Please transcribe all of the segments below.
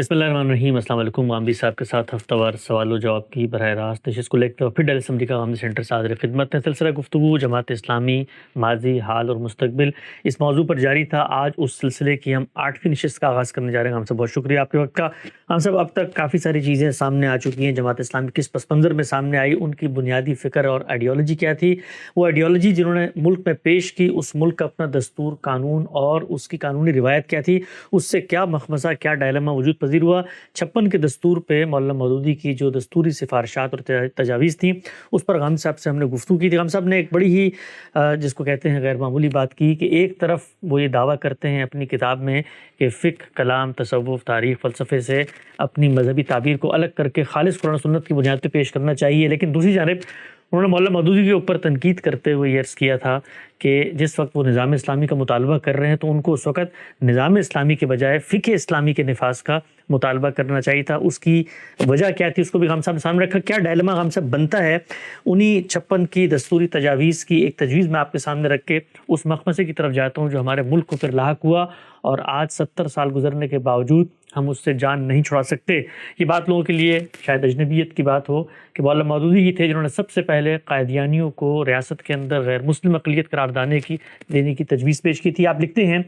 بسم اللہ الرحمن الرحیم۔ السلام علیکم۔ عامری صاحب کے ساتھ ہفتہ وار سوال و جواب کی براہ راست نشست کو لیتے اور پھر ڈیل اسمبلی کا عوامی سینٹر سے حاضر خدمت ہے۔ سلسلہ گفتگو جماعت اسلامی ماضی، حال اور مستقبل اس موضوع پر جاری تھا۔ آج اس سلسلے کی ہم 8ویں نشست کا آغاز کرنے جا رہے ہیں۔ ہم سب بہت شکریہ آپ کے وقت کا۔ ہم سب اب تک کافی ساری چیزیں سامنے آ چکی ہیں۔ جماعت اسلامی کس پس منظر میں سامنے آئی، ان کی بنیادی فکر اور آئیڈیالوجی کیا تھی، وہ آئیڈیالوجی جنہوں نے ملک میں پیش کی، اس ملک کا اپنا دستور، قانون اور اس کی قانونی روایت کیا تھی، اس سے کیا مخمصہ، کیا ڈائلما وجود پذیر ہوا۔ 56 کے دستور پہ مولانا مودودی کی جو دستوری سفارشات اور تجاویز تھیں، اس پر غام صاحب سے ہم نے گفتگو کی تھی۔ غام صاحب نے ایک بڑی ہی جس کو کہتے ہیں غیر معمولی بات کی کہ ایک طرف وہ یہ دعویٰ کرتے ہیں اپنی کتاب میں کہ فقہ، کلام، تصوف، تاریخ، فلسفے سے اپنی مذہبی تعبیر کو الگ کر کے خالص قرآن و سنت کی بنیاد پہ پیش کرنا چاہیے، لیکن دوسری جانب انہوں نے مولانا مودودی کے اوپر تنقید کرتے ہوئے یہ عرض کیا تھا کہ جس وقت وہ نظام اسلامی کا مطالبہ کر رہے ہیں تو ان کو اس وقت نظام اسلامی کے بجائے فقہ اسلامی کے نفاذ کا مطالبہ کرنا چاہیے تھا۔ اس کی وجہ کیا تھی، اس کو بھی غام صاحب نے سامنے رکھا۔ کیا ڈائلما غام صاحب بنتا ہے انہی 56 کی دستوری تجاویز کی ایک تجویز میں آپ کے سامنے رکھ کے اس مخمصے کی طرف جاتا ہوں جو ہمارے ملک کو پھر لاحق ہوا اور آج 70 سال گزرنے کے باوجود ہم اس سے جان نہیں چھڑا سکتے۔ یہ بات لوگوں کے لیے شاید اجنبیت کی بات ہو کہ مولانا مودودی ہی تھے جنہوں نے سب سے پہلے قادیانیوں کو ریاست کے اندر غیر مسلم اقلیت قرار دینے کی تجویز پیش کی تھی۔ آپ لکھتے ہیں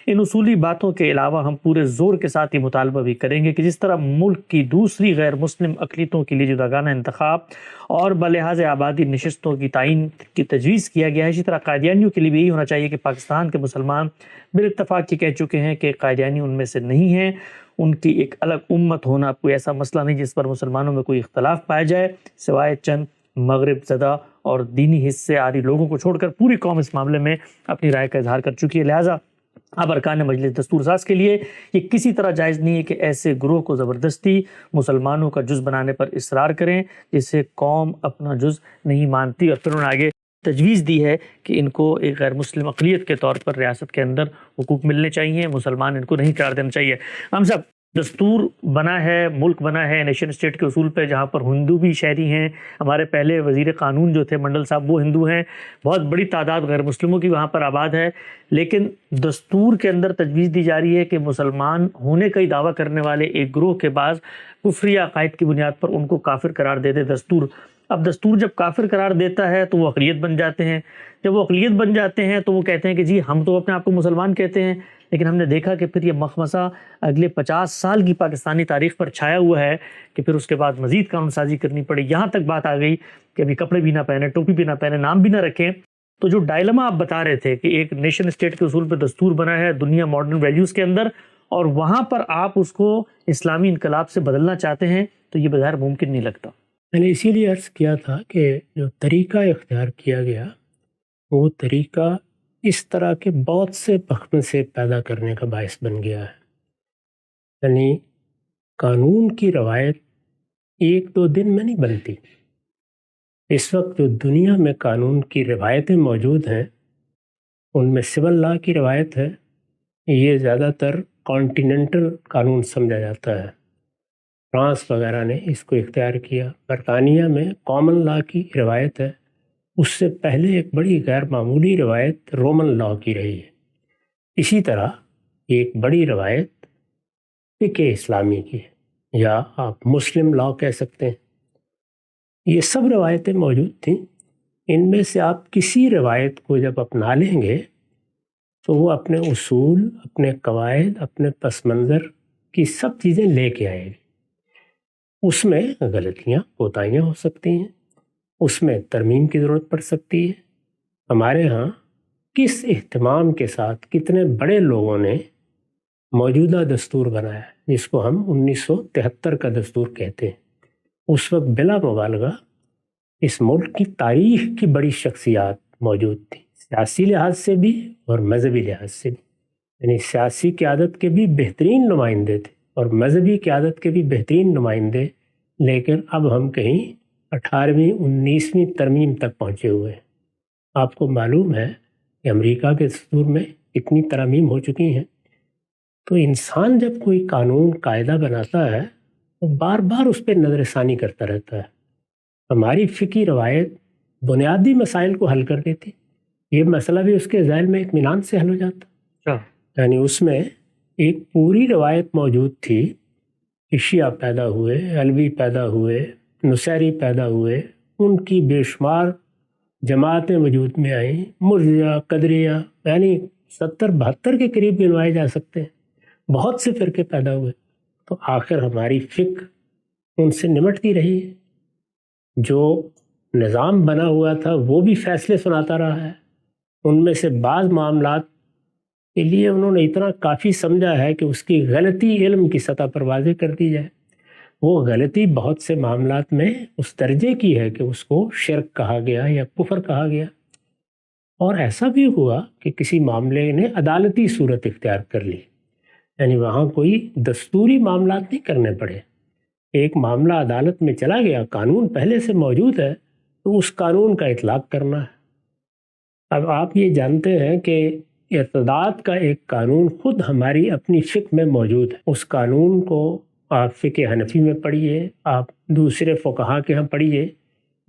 ان اصولی باتوں کے علاوہ ہم پورے زور کے ساتھ یہ مطالبہ بھی کریں گے کہ جس طرح ملک کی دوسری غیر مسلم اقلیتوں کے لیے جداگانہ انتخاب اور بلحاظ آبادی نشستوں کی تعین کی تجویز کیا گیا ہے، اسی طرح قادیانیوں کے لیے بھی یہی ہونا چاہیے کہ پاکستان کے مسلمان بالاتفاق یہ کہہ چکے ہیں کہ قادیانی ان میں سے نہیں ہیں۔ ان کی ایک الگ امت ہونا کوئی ایسا مسئلہ نہیں جس پر مسلمانوں میں کوئی اختلاف پایا جائے، سوائے چند مغرب زدہ اور دینی حص سے آری لوگوں کو چھوڑ کر پوری قوم اس معاملے میں اپنی رائے کا اظہار کر چکی ہے۔ لہٰذا اب ارکان مجلس دستور ساز کے لیے یہ کسی طرح جائز نہیں ہے کہ ایسے گروہ کو زبردستی مسلمانوں کا جز بنانے پر اصرار کریں جسے قوم اپنا جز نہیں مانتی۔ اور پھر انہوں نے آگے تجویز دی ہے کہ ان کو ایک غیر مسلم اقلیت کے طور پر ریاست کے اندر حقوق ملنے چاہیے، مسلمان ان کو نہیں قرار دینا چاہیے۔ ہم سب دستور بنا ہے، ملک بنا ہے نیشن اسٹیٹ کے اصول پہ، جہاں پر ہندو بھی شہری ہیں۔ ہمارے پہلے وزیر قانون جو تھے منڈل صاحب وہ ہندو ہیں، بہت بڑی تعداد غیر مسلموں کی وہاں پر آباد ہے، لیکن دستور کے اندر تجویز دی جا رہی ہے کہ مسلمان ہونے کا ہی دعویٰ کرنے والے ایک گروہ کے بعض کفری عقائد کی بنیاد پر ان کو کافر قرار دے دے دستور۔ اب دستور جب کافر قرار دیتا ہے تو وہ اقلیت بن جاتے ہیں، جب وہ اقلیت بن جاتے ہیں تو وہ کہتے ہیں کہ جی ہم تو اپنے آپ کو مسلمان کہتے ہیں، لیکن ہم نے دیکھا کہ پھر یہ مخمصہ اگلے 50 سال کی پاکستانی تاریخ پر چھایا ہوا ہے کہ پھر اس کے بعد مزید قانون سازی کرنی پڑی، یہاں تک بات آ گئی کہ ابھی کپڑے بھی نہ پہنے، ٹوپی بھی نہ پہنے، نام بھی نہ رکھیں۔ تو جو ڈائلما آپ بتا رہے تھے کہ ایک نیشن اسٹیٹ کے اصول پہ دستور بنا ہے دنیا ماڈرن ویلیوز کے اندر، اور وہاں پر آپ اس کو اسلامی انقلاب سے بدلنا چاہتے ہیں، تو یہ بظاہر ممکن نہیں لگتا۔ میں نے اسی لیے عرض کیا تھا کہ جو طریقہ اختیار کیا گیا وہ طریقہ اس طرح کے بہت سے مخمصے پیدا کرنے کا باعث بن گیا ہے۔ یعنی قانون کی روایت ایک دو دن میں نہیں بنتی۔ اس وقت جو دنیا میں قانون کی روایتیں موجود ہیں ان میں سول لا کی روایت ہے، یہ زیادہ تر کانٹیننٹل قانون سمجھا جاتا ہے۔ فرانس وغیرہ نے اس کو اختیار کیا۔ برطانیہ میں کامن لا کی روایت ہے، اس سے پہلے ایک بڑی غیر معمولی روایت رومن لا کی رہی ہے۔ اسی طرح ایک بڑی روایت فقہ اسلامی کی ہے، یا آپ مسلم لا کہہ سکتے ہیں۔ یہ سب روایتیں موجود تھیں۔ ان میں سے آپ کسی روایت کو جب اپنا لیں گے تو وہ اپنے اصول، اپنے قواعد، اپنے پس منظر کی سب چیزیں لے کے آئے گی۔ اس میں غلطیاں، کوتاہیاں ہو سکتی ہیں، اس میں ترمیم کی ضرورت پڑ سکتی ہے۔ ہمارے ہاں کس اہتمام کے ساتھ کتنے بڑے لوگوں نے موجودہ دستور بنایا جس کو ہم 1973 کا دستور کہتے ہیں۔ اس وقت بلا مبالغہ اس ملک کی تاریخ کی بڑی شخصیات موجود تھیں، سیاسی لحاظ سے بھی اور مذہبی لحاظ سے بھی۔ یعنی سیاسی قیادت کے بھی بہترین نمائندے تھے اور مذہبی قیادت کے بھی بہترین نمائندے، لیکن اب ہم کہیں 18ویں 19ویں ترمیم تک پہنچے ہوئے ہیں۔ آپ کو معلوم ہے کہ امریکہ کے دستور میں اتنی ترامیم ہو چکی ہیں۔ تو انسان جب کوئی قانون قاعدہ بناتا ہے وہ بار بار اس پہ نظر ثانی کرتا رہتا ہے۔ ہماری فقہی روایت بنیادی مسائل کو حل کر دیتی، یہ مسئلہ بھی اس کے ذیل میں اطمینان سے حل ہو جاتا۔ یعنی اس میں ایک پوری روایت موجود تھی شیعہ پیدا ہوئے، علوی پیدا ہوئے، نصیری پیدا ہوئے، ان کی بے شمار جماعتیں وجود میں آئیں، مرجئہ، قدریہ، یعنی 70-72 کے قریب گنوائے جا سکتے ہیں، بہت سے فرقے پیدا ہوئے۔ تو آخر ہماری فکر ان سے نمٹتی رہی ہے۔ جو نظام بنا ہوا تھا وہ بھی فیصلے سناتا رہا ہے، ان میں سے بعض معاملات کے لیے انہوں نے اتنا کافی سمجھا ہے کہ اس کی غلطی علم کی سطح پر واضح کر دی جائے۔ وہ غلطی بہت سے معاملات میں اس درجے کی ہے کہ اس کو شرک کہا گیا یا کفر کہا گیا۔ اور ایسا بھی ہوا کہ کسی معاملے نے عدالتی صورت اختیار کر لی، یعنی وہاں کوئی دستوری معاملات نہیں کرنے پڑے، ایک معاملہ عدالت میں چلا گیا، قانون پہلے سے موجود ہے تو اس قانون کا اطلاق کرنا ہے۔ اب آپ یہ جانتے ہیں کہ ارتداد کا ایک قانون خود ہماری اپنی فقہ میں موجود ہے۔ اس قانون کو آپ فقہ حنفی میں پڑھیے، آپ دوسرے فقہا کے ہاں پڑھیے،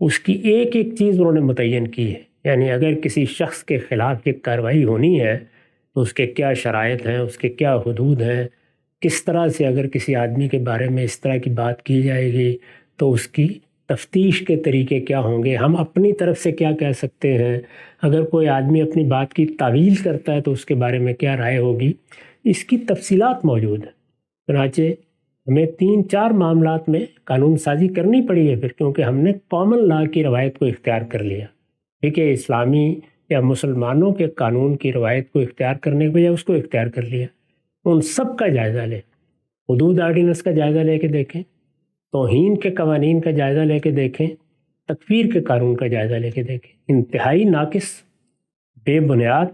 اس کی ایک ایک چیز انہوں نے متعین کی ہے۔ یعنی اگر کسی شخص کے خلاف ایک کارروائی ہونی ہے تو اس کے کیا شرائط ہیں، اس کے کیا حدود ہیں، کس طرح سے اگر کسی آدمی کے بارے میں اس طرح کی بات کی جائے گی تو اس کی تفتیش کے طریقے کیا ہوں گے، ہم اپنی طرف سے کیا کہہ سکتے ہیں، اگر کوئی آدمی اپنی بات کی تعویل کرتا ہے تو اس کے بارے میں کیا رائے ہوگی، اس کی تفصیلات موجود ہیں۔ چنانچہ ہمیں 3-4 معاملات میں قانون سازی کرنی پڑی ہے پھر، کیونکہ ہم نے کامن لا کی روایت کو اختیار کر لیا۔ دیکھیے اسلامی یا مسلمانوں کے قانون کی روایت کو اختیار کرنے کے بجائے اس کو اختیار کر لیا۔ ان سب کا جائزہ لیں، حدود آرڈیننس کا جائزہ لے کے دیکھیں، توہین کے قوانین کا جائزہ لے کے دیکھیں، تکفیر کے قانون کا جائزہ لے کے دیکھیں۔ انتہائی ناقص، بے بنیاد،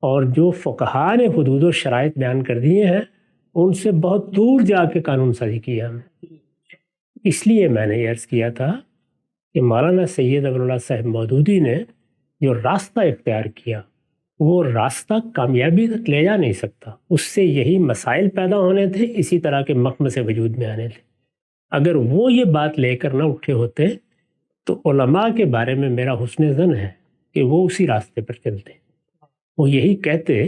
اور جو فقہا نے حدود و شرائط بیان کر دیے ہیں ان سے بہت دور جا کے قانون سازی کیا ہم نے۔ اس لیے میں نے یہ عرض کیا تھا کہ مولانا سید ابوالعلا صاحب مودودی نے جو راستہ اختیار کیا وہ راستہ کامیابی تک لے جا نہیں سکتا، اس سے یہی مسائل پیدا ہونے تھے، اسی طرح کے مخمصے وجود میں آنے تھے۔ اگر وہ یہ بات لے کر نہ اٹھے ہوتے تو علماء کے بارے میں میرا حسن ظن ہے کہ وہ اسی راستے پر چلتے، وہ یہی کہتے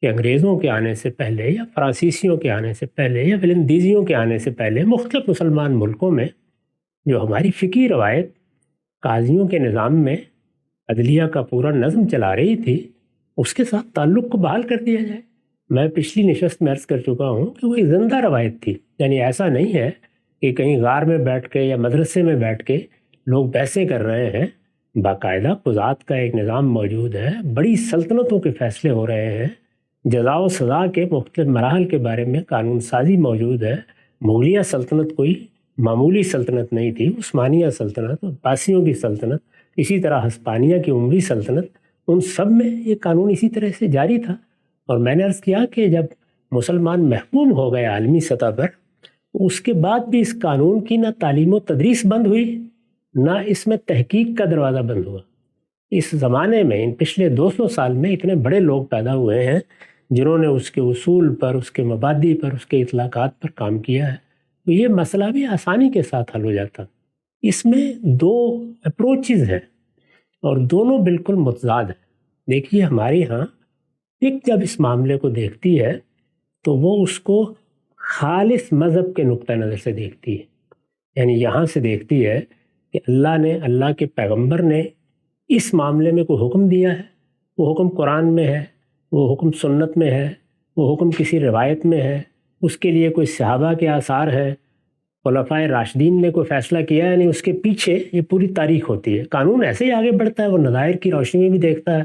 کہ انگریزوں کے آنے سے پہلے یا فرانسیسیوں کے آنے سے پہلے یا ولندیزیوں کے آنے سے پہلے مختلف مسلمان ملکوں میں جو ہماری فقہی روایت قاضیوں کے نظام میں عدلیہ کا پورا نظم چلا رہی تھی اس کے ساتھ تعلق کو بحال کر دیا جائے۔ میں پچھلی نشست میں عرض کر چکا ہوں کہ وہ ایک زندہ روایت تھی، یعنی ایسا نہیں ہے کہ کہیں غار میں بیٹھ کے یا مدرسے میں بیٹھ کے لوگ بحثیں کر رہے ہیں، باقاعدہ قضات کا ایک نظام موجود ہے، بڑی سلطنتوں کے فیصلے ہو رہے ہیں، جزا و سزا کے مختلف مراحل کے بارے میں قانون سازی موجود ہے۔ مغلیہ سلطنت کوئی معمولی سلطنت نہیں تھی، عثمانیہ سلطنت، عباسیوں کی سلطنت، اسی طرح ہسپانیہ کی عموی سلطنت، ان سب میں یہ قانون اسی طرح سے جاری تھا۔ اور میں نے عرض کیا کہ جب مسلمان محکوم ہو گئے عالمی سطح پر، اس کے بعد بھی اس قانون کی نہ تعلیم و تدریس بند ہوئی، نہ اس میں تحقیق کا دروازہ بند ہوا۔ اس زمانے میں، ان پچھلے 200 سال میں اتنے بڑے لوگ پیدا ہوئے ہیں جنہوں نے اس کے اصول پر، اس کے مبادی پر، اس کے اطلاقات پر کام کیا ہے، تو یہ مسئلہ بھی آسانی کے ساتھ حل ہو جاتا۔ اس میں 2 اپروچز ہیں اور دونوں بالکل متضاد ہیں۔ دیکھیے ہمارے ہاں ایک جب اس معاملے کو دیکھتی ہے تو وہ اس کو خالص مذہب کے نقطہ نظر سے دیکھتی ہے، یعنی یہاں سے دیکھتی ہے کہ اللہ کے پیغمبر نے اس معاملے میں کوئی حکم دیا ہے، وہ حکم قرآن میں ہے، وہ حکم سنت میں ہے، وہ حکم کسی روایت میں ہے، اس کے لیے کوئی صحابہ کے آثار ہے، خلفائے راشدین نے کوئی فیصلہ کیا ہے، نہیں اس کے پیچھے یہ پوری تاریخ ہوتی ہے۔ قانون ایسے ہی آگے بڑھتا ہے، وہ نظائر کی روشنی میں بھی دیکھتا ہے،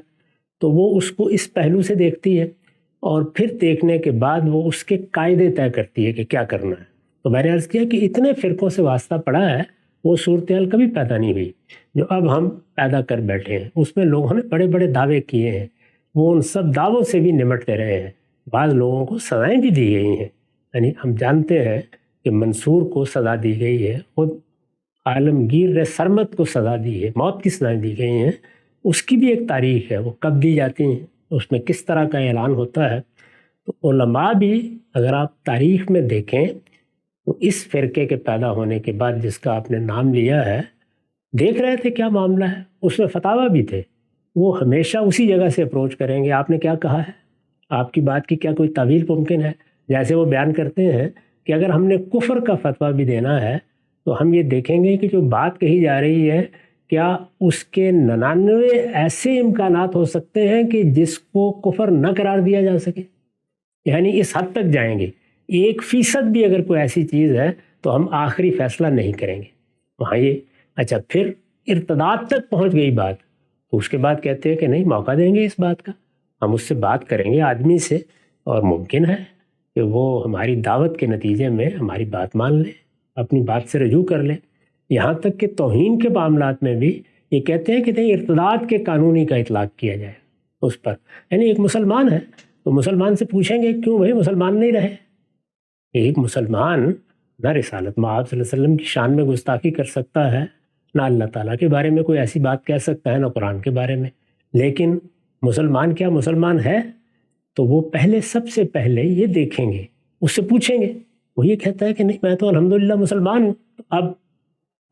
تو وہ اس کو اس پہلو سے دیکھتی ہے اور پھر دیکھنے کے بعد وہ اس کے قاعدے طے کرتی ہے کہ کیا کرنا ہے۔ تو میں نے عرض کیا کہ اتنے فرقوں سے واسطہ پڑا ہے، وہ صورتحال کبھی پیدا نہیں ہوئی جو اب ہم پیدا کر بیٹھے ہیں۔ اس میں لوگوں نے بڑے بڑے دعوے کیے ہیں، وہ ان سب دعووں سے بھی نمٹتے رہے ہیں، بعض لوگوں کو سزائیں بھی دی گئی ہیں۔ یعنی ہم جانتے ہیں کہ منصور کو سزا دی گئی ہے، خود عالمگیر سرمد کو سزا دی ہے، موت کی سزائیں دی گئی ہیں، اس کی بھی ایک تاریخ ہے، وہ کب دی جاتی ہیں، اس میں کس طرح کا اعلان ہوتا ہے۔ تو علماء بھی اگر آپ تاریخ میں دیکھیں تو اس فرقے کے پیدا ہونے کے بعد جس کا آپ نے نام لیا ہے، دیکھ رہے تھے کیا معاملہ ہے، اس میں فتاویٰ بھی تھے، وہ ہمیشہ اسی جگہ سے اپروچ کریں گے، آپ نے کیا کہا ہے، آپ کی بات کی کیا کوئی تعویل ممکن ہے۔ جیسے وہ بیان کرتے ہیں کہ اگر ہم نے کفر کا فتویٰ بھی دینا ہے تو ہم یہ دیکھیں گے کہ جو بات کہی جا رہی ہے کیا اس کے 99 ایسے امکانات ہو سکتے ہیں کہ جس کو کفر نہ قرار دیا جا سکے، یعنی اس حد تک جائیں گے 1% بھی اگر کوئی ایسی چیز ہے تو ہم آخری فیصلہ نہیں کریں گے وہاں یہ اچھا پھر ارتداد تک پہنچ گئی بات تو اس کے بعد کہتے ہیں کہ نہیں موقع دیں گے اس بات کا، ہم اس سے بات کریں گے آدمی سے اور ممکن ہے کہ وہ ہماری دعوت کے نتیجے میں ہماری بات مان لے، اپنی بات سے رجوع کر لے۔ یہاں تک کہ توہین کے معاملات میں بھی یہ کہتے ہیں کہ نہیں ارتداد کے قانونی کا اطلاق کیا جائے اس پر، یعنی ایک مسلمان ہے تو مسلمان سے پوچھیں گے کیوں بھائی مسلمان نہیں رہے؟ ایک مسلمان نہ رسالت مآب صلی اللہ علیہ وسلم کی شان میں گستاخی کر سکتا ہے، نہ اللہ تعالیٰ کے بارے میں کوئی ایسی بات کہہ سکتا ہے، نہ قرآن کے بارے میں، لیکن مسلمان کیا مسلمان ہے؟ تو وہ پہلے سب سے پہلے یہ دیکھیں گے، اس سے پوچھیں گے، وہ یہ کہتا ہے کہ نہیں میں تو الحمدللہ مسلمان ہوں۔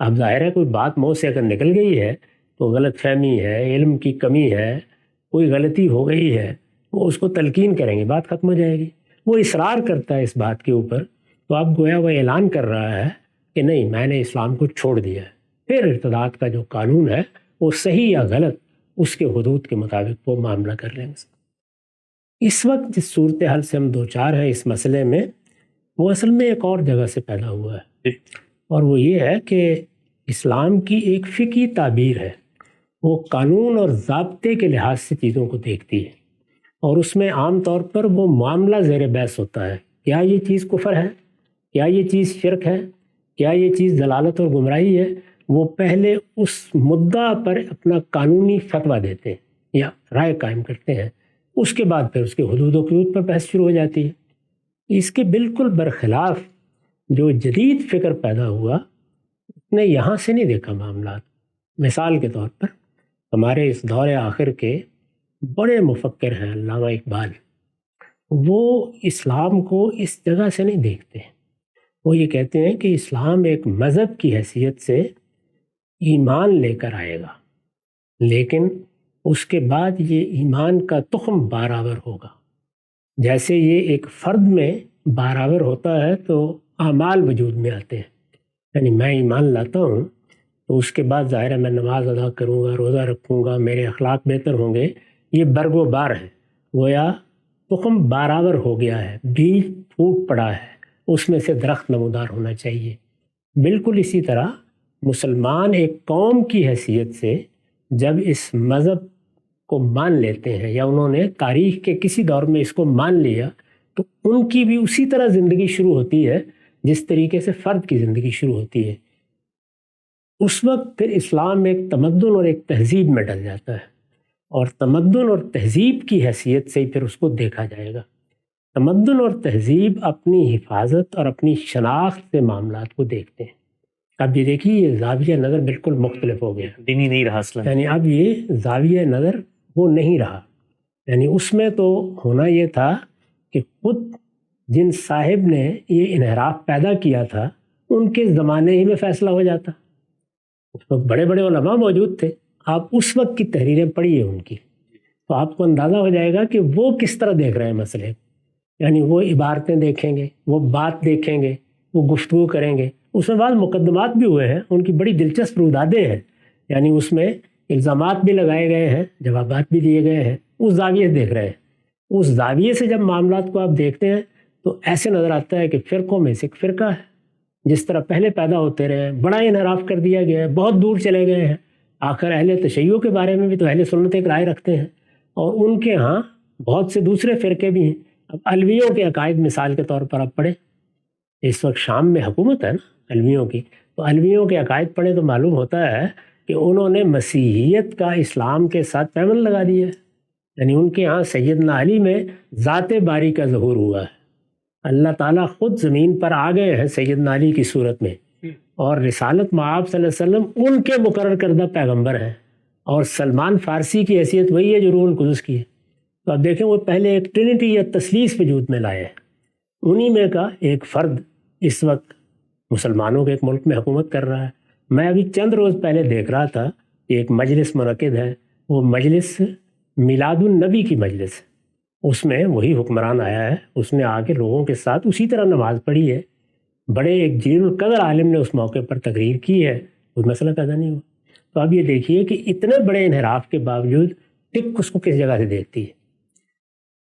اب ظاہر ہے کوئی بات منہ سے اگر نکل گئی ہے تو غلط فہمی ہے، علم کی کمی ہے، کوئی غلطی ہو گئی ہے، وہ اس کو تلقین کریں گے، بات ختم ہو جائے گی۔ وہ اصرار کرتا ہے اس بات کے اوپر تو اب گویا وہ اعلان کر رہا ہے کہ نہیں میں نے اسلام کو چھوڑ دیا ہے۔ پھر ارتداد کا جو قانون ہے وہ صحیح یا غلط اس کے حدود کے مطابق وہ معاملہ کر لیں گے۔ اس وقت جس صورتحال سے ہم دوچار ہیں اس مسئلے میں وہ اصل میں ایک اور جگہ سے پیدا ہوا ہے، اور وہ یہ ہے کہ اسلام کی ایک فقہی تعبیر ہے، وہ قانون اور ضابطے کے لحاظ سے چیزوں کو دیکھتی ہے، اور اس میں عام طور پر وہ معاملہ زیر بحث ہوتا ہے، کیا یہ چیز کفر ہے، کیا یہ چیز شرک ہے، کیا یہ چیز ضلالت اور گمراہی ہے۔ وہ پہلے اس مدعا پر اپنا قانونی فتویٰ دیتے ہیں یا رائے قائم کرتے ہیں، اس کے بعد پھر اس کے حدود و قیود پر بحث شروع ہو جاتی ہے۔ اس کے بالکل برخلاف جو جدید فکر پیدا ہوا اس نے یہاں سے نہیں دیکھا معاملات۔ مثال کے طور پر ہمارے اس دور آخر کے بڑے مفکر ہیں علامہ اقبال، وہ اسلام کو اس جگہ سے نہیں دیکھتے ہیں۔ وہ یہ کہتے ہیں کہ اسلام ایک مذہب کی حیثیت سے ایمان لے کر آئے گا، لیکن اس کے بعد یہ ایمان کا تخم بارآور ہوگا۔ جیسے یہ ایک فرد میں بارآور ہوتا ہے تو اعمال وجود میں آتے ہیں، یعنی میں ایمان لاتا ہوں تو اس کے بعد ظاہر ہے میں نماز ادا کروں گا، روزہ رکھوں گا، میرے اخلاق بہتر ہوں گے، یہ برگ و بار ہے، گویا تخم بارآور ہو گیا ہے، بیج پھوٹ پڑا ہے، اس میں سے درخت نمودار ہونا چاہیے۔ بالکل اسی طرح مسلمان ایک قوم کی حیثیت سے جب اس مذہب کو مان لیتے ہیں یا انہوں نے تاریخ کے کسی دور میں اس کو مان لیا تو ان کی بھی اسی طرح زندگی شروع ہوتی ہے جس طریقے سے فرد کی زندگی شروع ہوتی ہے۔ اس وقت پھر اسلام ایک تمدن اور ایک تہذیب میں ڈل جاتا ہے، اور تمدن اور تہذیب کی حیثیت سے ہی پھر اس کو دیکھا جائے گا۔ تمدن اور تہذیب اپنی حفاظت اور اپنی شناخت سے معاملات کو دیکھتے ہیں۔ اب یہ دیکھیے یہ زاویہ نظر بالکل مختلف ہو گیا، دینی نہیں رہا اصلا، یعنی اب یہ زاویہ نظر وہ نہیں رہا۔ یعنی اس میں تو ہونا یہ تھا کہ خود جن صاحب نے یہ انحراف پیدا کیا تھا ان کے زمانے ہی میں فیصلہ ہو جاتا۔ اس وقت بڑے بڑے علماء موجود تھے، آپ اس وقت کی تحریریں پڑھیے ان کی تو آپ کو اندازہ ہو جائے گا کہ وہ کس طرح دیکھ رہے ہیں مسئلے۔ یعنی وہ عبارتیں دیکھیں گے، وہ بات دیکھیں گے، وہ گفتگو کریں گے۔ اس میں بعض مقدمات بھی ہوئے ہیں، ان کی بڑی دلچسپ رودادیں ہیں، یعنی اس میں الزامات بھی لگائے گئے ہیں، جوابات بھی دیے گئے ہیں، اس زاویے سے دیکھ رہے ہیں۔ اس زاویے سے جب معاملات کو آپ دیکھتے ہیں تو ایسے نظر آتا ہے کہ فرقوں میں سے ایک فرقہ ہے، جس طرح پہلے پیدا ہوتے رہے ہیں، بڑا انحراف کر دیا گیا ہے، بہت دور چلے گئے ہیں۔ آخر اہل تشیع کے بارے میں بھی تو اہل سنت ایک رائے رکھتے ہیں، اور ان کے ہاں بہت سے دوسرے فرقے بھی ہیں۔ اب علویوں کے عقائد مثال کے طور پر آپ پڑھیں، اس وقت شام میں حکومت ہے نا علویوں کی، تو علویوں کے عقائد پڑھیں تو معلوم ہوتا ہے کہ انہوں نے مسیحیت کا اسلام کے ساتھ پیوند لگا دیا ہے۔ یعنی ان کے ہاں سیدنا علی میں ذات باری کا ظہور ہوا ہے، اللہ تعالیٰ خود زمین پر آ گئے ہیں سیدنا علی کی صورت میں، اور رسالت مآب صلی اللہ علیہ وسلم ان کے مقرر کردہ پیغمبر ہیں، اور سلمان فارسی کی حیثیت وہی ہے جو روح القدس کی ہے۔ تو آپ دیکھیں وہ پہلے ایک ٹرینٹی یا تثلیث وجود میں لائے ہیں، انہی میں کا ایک فرد اس وقت مسلمانوں کے ایک ملک میں حکومت کر رہا ہے۔ میں ابھی چند روز پہلے دیکھ رہا تھا کہ ایک مجلس منعقد ہے، وہ مجلس میلاد النبی کی مجلس ہے، اس میں وہی حکمران آیا ہے، اس نے آ کے لوگوں کے ساتھ اسی طرح نماز پڑھی ہے بڑے ایک جلیل القدر عالم نے اس موقع پر تقریر کی ہے، کوئی مسئلہ پیدا نہیں ہوا۔ تو اب یہ دیکھیے کہ اتنے بڑے انحراف کے باوجود ٹک اس کو کس جگہ سے دیکھتی ہے،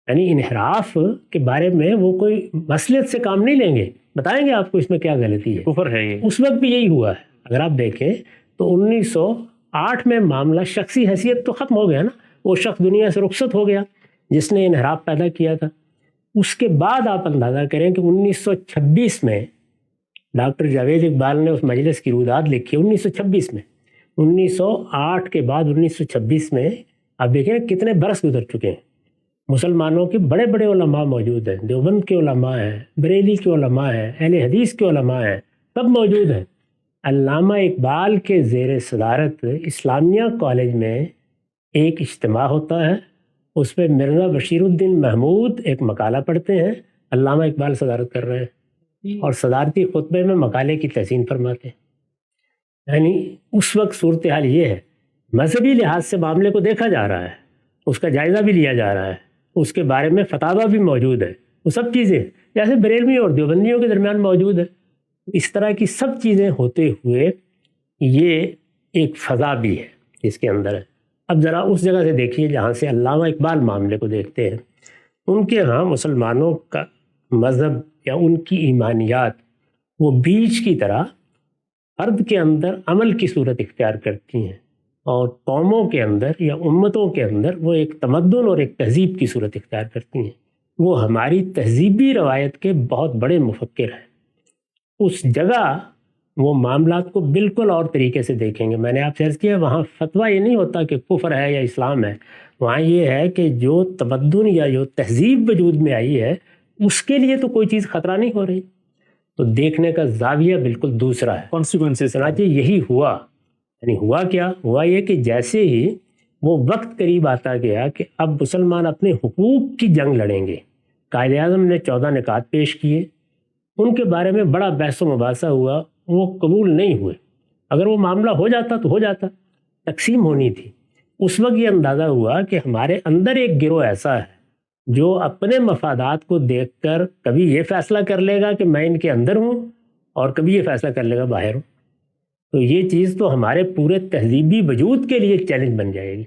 یعنی انحراف کے بارے میں وہ کوئی مصلحت سے کام نہیں لیں گے، بتائیں گے آپ کو اس میں کیا غلطی ہے۔ کفر ہے یہ۔ اس وقت بھی یہی ہوا ہے، اگر آپ دیکھیں تو 1908 میں معاملہ شخصی حیثیت تو ختم ہو گیا نا، وہ شخص دنیا سے رخصت ہو گیا جس نے انحراف پیدا کیا تھا۔ اس کے بعد آپ اندازہ کریں کہ 1926 میں ڈاکٹر جاوید اقبال نے اس مجلس کی روداد لکھی، 1926 میں، 1908 کے بعد 1926 میں آپ دیکھیں کتنے برس گزر چکے ہیں۔ مسلمانوں کے بڑے بڑے علماء موجود ہیں، دیوبند کے علماء ہیں، بریلی کے علماء ہیں، اہل حدیث کے علماء ہیں، سب موجود ہیں۔ علامہ اقبال کے زیر صدارت اسلامیہ کالج میں ایک اجتماع ہوتا ہے، اس پہ مرزا بشیر الدین محمود ایک مقالہ پڑھتے ہیں، علامہ اقبال صدارت کر رہے ہیں اور صدارتی خطبے میں مقالے کی تحسین فرماتے ہیں۔ یعنی اس وقت صورتحال یہ ہے، مذہبی لحاظ سے معاملے کو دیکھا جا رہا ہے، اس کا جائزہ بھی لیا جا رہا ہے، اس کے بارے میں فتاویٰ بھی موجود ہے، وہ سب چیزیں جیسے بریلوی اور دیوبندیوں کے درمیان موجود ہے۔ اس طرح کی سب چیزیں ہوتے ہوئے یہ ایک فضا بھی ہے اس کے اندر ہے۔ اب ذرا اس جگہ سے دیکھیے جہاں سے علامہ اقبال معاملے کو دیکھتے ہیں۔ ان کے ہاں مسلمانوں کا مذہب یا ان کی ایمانیات وہ بیج کی طرح فرد کے اندر عمل کی صورت اختیار کرتی ہیں، اور قوموں کے اندر یا امتوں کے اندر وہ ایک تمدن اور ایک تہذیب کی صورت اختیار کرتی ہیں۔ وہ ہماری تہذیبی روایت کے بہت بڑے مفکر ہیں۔ اس جگہ وہ معاملات کو بالکل اور طریقے سے دیکھیں گے۔ میں نے آپ سے عرض کیا وہاں فتویٰ یہ نہیں ہوتا کہ کفر ہے یا اسلام ہے، وہاں یہ ہے کہ جو تمدن یا جو تہذیب وجود میں آئی ہے اس کے لیے تو کوئی چیز خطرہ نہیں ہو رہی، تو دیکھنے کا زاویہ بالکل دوسرا ہے۔ کانسیکوینسز چنانچہ یہی ہوا، یعنی ہوا کیا ہوا یہ کہ جیسے ہی وہ وقت قریب آتا گیا کہ اب مسلمان اپنے حقوق کی جنگ لڑیں گے، قائد اعظم نے 14 نکات پیش کیے، ان کے بارے میں بڑا بحث و مباحثہ ہوا، وہ قبول نہیں ہوئے۔ اگر وہ معاملہ ہو جاتا تو ہو جاتا، تقسیم ہونی تھی۔ اس وقت یہ اندازہ ہوا کہ ہمارے اندر ایک گروہ ایسا ہے جو اپنے مفادات کو دیکھ کر کبھی یہ فیصلہ کر لے گا کہ میں ان کے اندر ہوں، اور کبھی یہ فیصلہ کر لے گا باہر ہوں۔ تو یہ چیز تو ہمارے پورے تہذیبی وجود کے لیے چیلنج بن جائے گی۔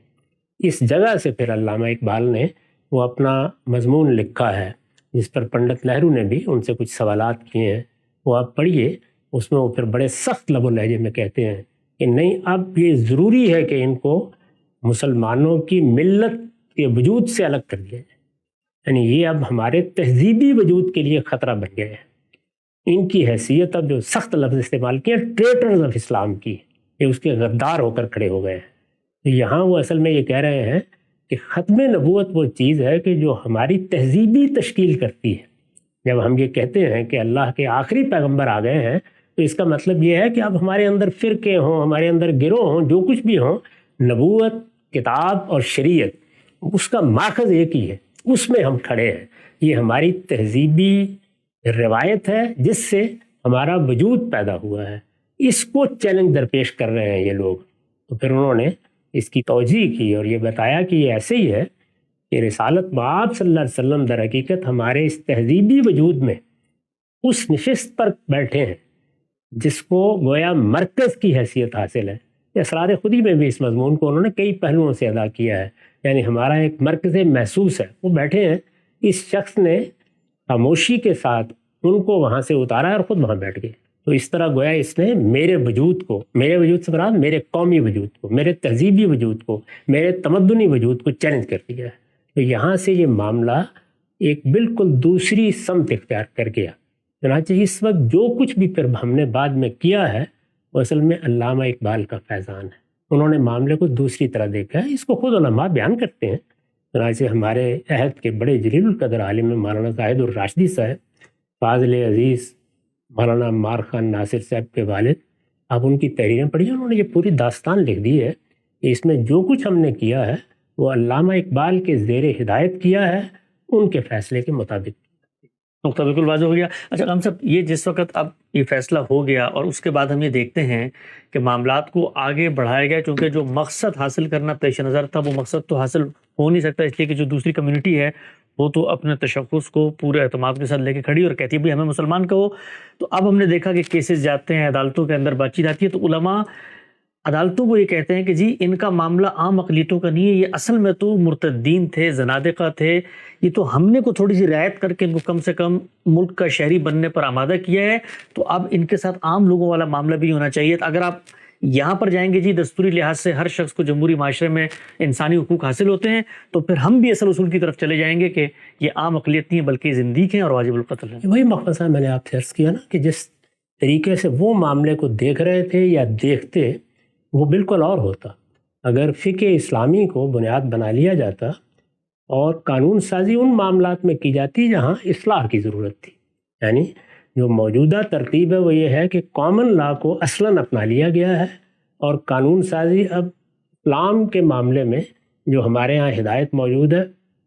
اس جگہ سے پھر علامہ اقبال نے وہ اپنا مضمون لکھا ہے جس پر پنڈت نہرو نے بھی ان سے کچھ سوالات کیے ہیں، وہ آپ پڑھیے۔ اس میں وہ پھر بڑے سخت لب و لہجے میں کہتے ہیں کہ نہیں، اب یہ ضروری ہے کہ ان کو مسلمانوں کی ملت کے وجود سے الگ کر دیا جائے، یعنی یہ اب ہمارے تہذیبی وجود کے لیے خطرہ بن گئے ہیں۔ ان کی حیثیت اب جو سخت لفظ استعمال کیے ٹریٹرز آف اسلام کی، یہ اس کے غدار ہو کر کھڑے ہو گئے ہیں۔ تو یہاں وہ اصل میں یہ کہہ رہے ہیں کہ ختم نبوت وہ چیز ہے کہ جو ہماری تہذیبی تشکیل کرتی ہے۔ جب ہم یہ کہتے ہیں کہ اللہ کے آخری پیغمبر آ گئے ہیں تو اس کا مطلب یہ ہے کہ اب ہمارے اندر فرقے ہوں، ہمارے اندر گروہ ہوں، جو کچھ بھی ہوں، نبوت، کتاب اور شریعت اس کا ماخذ ایک ہی ہے، اس میں ہم کھڑے ہیں۔ یہ ہماری تہذیبی روایت ہے جس سے ہمارا وجود پیدا ہوا ہے، اس کو چیلنج درپیش کر رہے ہیں یہ لوگ۔ تو پھر انہوں نے اس کی توجیہ کی اور یہ بتایا کہ یہ ایسے ہی ہے کہ رسالت مآب صلی اللہ علیہ وسلم در حقیقت ہمارے اس تہذیبی وجود میں اس نشست پر بیٹھے ہیں جس کو گویا مرکز کی حیثیت حاصل ہے۔ اسرار خودی میں بھی اس مضمون کو انہوں نے کئی پہلوؤں سے ادا کیا ہے، یعنی ہمارا ایک مرکز محسوس ہے، وہ بیٹھے ہیں، اس شخص نے خاموشی کے ساتھ ان کو وہاں سے اتارا ہے اور خود وہاں بیٹھ گئے۔ تو اس طرح گویا اس نے میرے وجود کو، میرے وجود سے مراد میرے قومی وجود کو، میرے تہذیبی وجود کو، میرے تمدنی وجود کو چیلنج کر دیا ہے۔ تو یہاں سے یہ معاملہ ایک بالکل دوسری سمت اختیار کر گیا۔ چنانچہ اس وقت جو کچھ بھی پھر ہم نے بعد میں کیا ہے وہ اصل میں علامہ اقبال کا فیضان ہے۔ انہوں نے معاملے کو دوسری طرح دیکھا ہے، اس کو خود علماء بیان کرتے ہیں۔ چنانچہ ہمارے عہد کے بڑے جلیل القدر عالم مولانا زاہد الراشدی صاحب، فاضل عزیز مولانا عمار خان ناصر صاحب کے والد، آپ ان کی تحریریں پڑھیے، انہوں نے یہ پوری داستان لکھ دی ہے کہ اس میں جو کچھ ہم نے کیا ہے وہ علامہ اقبال کے زیر ہدایت کیا ہے، ان کے فیصلے کے مطابق۔ نقطہ بالکل واضح ہو گیا۔ اچھا ہم سب یہ جس وقت اب یہ فیصلہ ہو گیا اور اس کے بعد ہم یہ دیکھتے ہیں کہ معاملات کو آگے بڑھایا گیا، چونکہ جو مقصد حاصل کرنا پیش نظر تھا وہ مقصد تو حاصل ہو نہیں سکتا، اس لیے کہ جو دوسری کمیونٹی ہے وہ تو اپنے تشخص کو پورے اعتماد کے ساتھ لے کے کھڑی اور کہتی ہے بھی ہمیں مسلمان کہو. تو اب ہم نے دیکھا کہ کیسز جاتے ہیں عدالتوں کے اندر، بات چیت آتی ہے، تو علماء عدالتوں کو یہ کہتے ہیں کہ جی ان کا معاملہ عام اقلیتوں کا نہیں ہے، یہ اصل میں تو مرتدین تھے، زنادقہ تھے، یہ تو ہم نے کو تھوڑی سی رعایت کر کے ان کو کم سے کم ملک کا شہری بننے پر آمادہ کیا ہے، تو اب ان کے ساتھ عام لوگوں والا معاملہ بھی ہونا چاہیے. اگر آپ یہاں پر جائیں گے جی دستوری لحاظ سے ہر شخص کو جمہوری معاشرے میں انسانی حقوق حاصل ہوتے ہیں، تو پھر ہم بھی اصل اصول کی طرف چلے جائیں گے کہ یہ عام اقلیت نہیں ہے بلکہ زندیق ہیں اور واجب القتل ہیں. وہی مقصد میں نے آپ سے عرض کیا نا کہ جس طریقے سے وہ معاملے کو دیکھ رہے تھے یا دیکھتے وہ بالکل اور ہوتا. اگر فقہ اسلامی کو بنیاد بنا لیا جاتا اور قانون سازی ان معاملات میں کی جاتی جہاں اصلاح کی ضرورت تھی، یعنی جو موجودہ ترتیب ہے وہ یہ ہے کہ کامن لا کو اصلاً اپنا لیا گیا ہے اور قانون سازی اب اسلام کے معاملے میں جو ہمارے ہاں ہدایت موجود ہے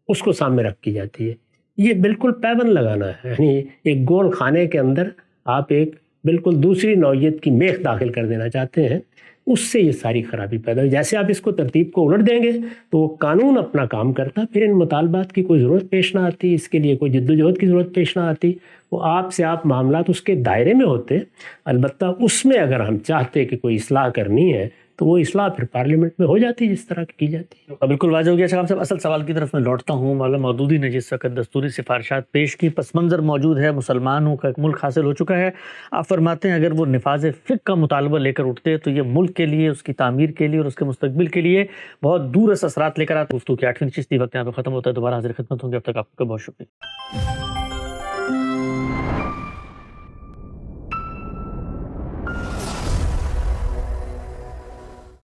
اس کو سامنے رکھ کی جاتی ہے. یہ بالکل پیبند لگانا ہے، یعنی ایک گول خانے کے اندر آپ ایک بالکل دوسری نوعیت کی میخ داخل کر دینا چاہتے ہیں، اس سے یہ ساری خرابی پیدا ہوئی. جیسے آپ اس کو ترتیب کو الٹ دیں گے تو وہ قانون اپنا کام کرتا، پھر ان مطالبات کی کوئی ضرورت پیش نہ آتی، اس کے لیے کوئی جد و جہد کی ضرورت پیش نہ آتی. وہ آپ سے آپ معاملات اس کے دائرے میں ہوتے. البتہ اس میں اگر ہم چاہتے کہ کوئی اصلاح کرنی ہے تو وہ اصلاح پھر پارلیمنٹ میں ہو جاتی جس طرح کی جاتی ہے. بالکل واضح ہو گیا. شاہ صاحب اصل سوال کی طرف میں لوٹتا ہوں. مولانا مودودی نے جس وقت دستوری سفارشات پیش کی، پس منظر موجود ہے، مسلمانوں کا ایک ملک حاصل ہو چکا ہے. آپ فرماتے ہیں اگر وہ نفاذ فقہ کا مطالبہ لے کر اٹھتے تو یہ ملک کے لیے، اس کی تعمیر کے لیے اور اس کے مستقبل کے لیے بہت دور اثرات لے کر آتے. گفتگو کی 8ویں نشست وقت یہاں پہ ختم ہوتا ہے. دوبارہ حاضر خدمت ہوں گے. اب تک آپ کا بہت شکریہ.